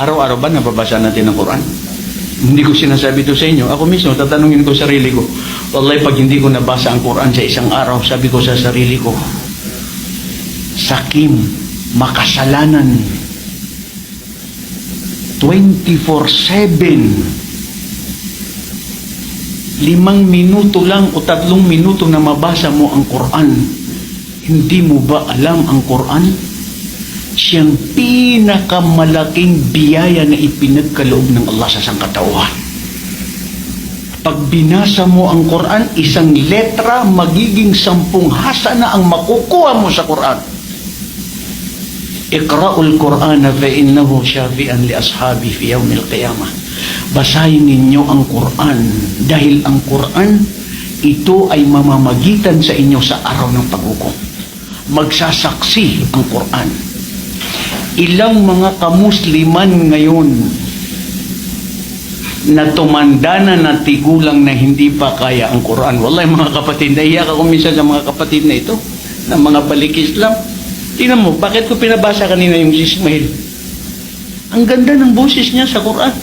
Araw-araw ba nababasa natin ang Quran? Hindi ko sinasabi ito sa inyo. Ako mismo, tatanungin ko sarili ko. Wallahi, pag hindi ko nabasa ang Quran sa isang araw, sabi ko sa sarili ko, sakim, makasalanan, 24/7, 5 minuto lang o 3 minuto na mabasa mo ang Quran. Hindi mo ba alam ang Quran? Siyang pinakamalaking biyaya na ipinagkaloob ng Allah sa sangkatauhan. Pag binasa mo ang Quran, isang letra, magiging 10 hasana ang makukuha mo sa Quran. Iqra'ul Qur'ana fa innahu syafi'an li ashabi fi yawmil qiyamah. Basahin ninyo ang Quran dahil ang Quran ito ay mamamagitan sa inyo sa araw ng paghukom. Magsasaksi ang Quran. Ilang mga kamusliman ngayon na tumanda na tigulang na hindi pa kaya ang Quran. Wallahi mga kapatid, naiyak ako minsan sa mga kapatid na ito, na mga balik Islam. Tingnan mo, bakit ko pinabasa kanina yung si Ismail? Ang ganda ng boses niya sa Quran.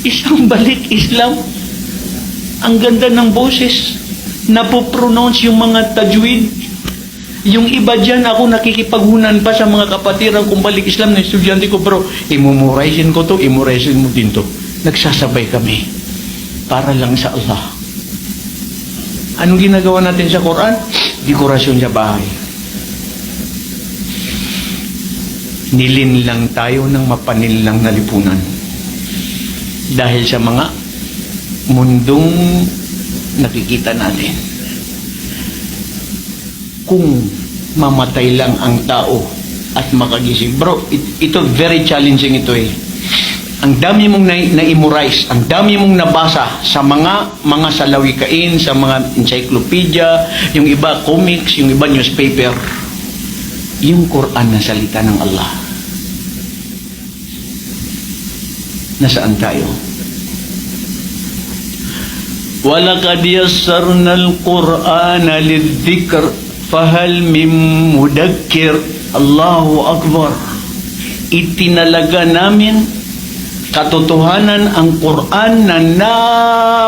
Isang balik Islam. Ang ganda ng boses. Napopronounce yung mga tajwid. Yung iba dyan, ako nakikipaghunan pa sa mga kapatiran kung balik Islam na estudyante ko, bro, imumuraisin ko to, imuraisin mo din to. Nagsasabay kami para lang sa Allah. Anong ginagawa natin sa Quran? Dekorasyon sa bahay. Nilin lang tayo ng mapanilang na lipunan. Dahil sa mga mundong nakikita natin. Kung mamatay lang ang tao at makagising. Bro, ito very challenging ito eh. Ang dami mong na-memorize, ang dami mong nabasa sa mga salawikain, sa mga encyclopedia, yung iba comics, yung iba newspaper. Yung Quran na salita ng Allah. Nasaan tayo? وَلَقَدْ يَسَّرْنَا الْقُرْآنَ لِلذِّكْرِ فَهَلْ مِن مُدَكِّرٍ. Allahu Akbar. Itinalaga namin katotohanan ang Quran na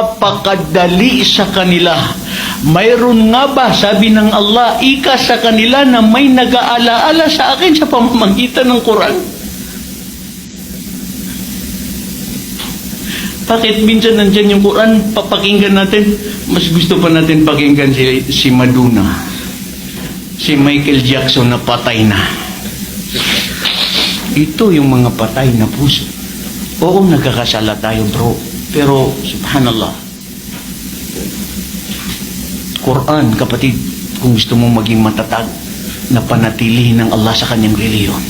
napakadali sa kanila. Mayroon nga ba, sabi ng Allah, ika sa kanila na may nag-aalaala sa akin sa pamamagitan ng Quran? Bakit minsan nandyan yung Quran, papakinggan natin, mas gusto pa natin pakinggan si Madonna, si Michael Jackson na patay na. Ito yung mga patay na puso. Oo, nagkakasala tayo, bro. Pero, subhanallah, Quran, kapatid, kung gusto mo maging matatag, na panatilihin ng Allah sa kanyang reliyon.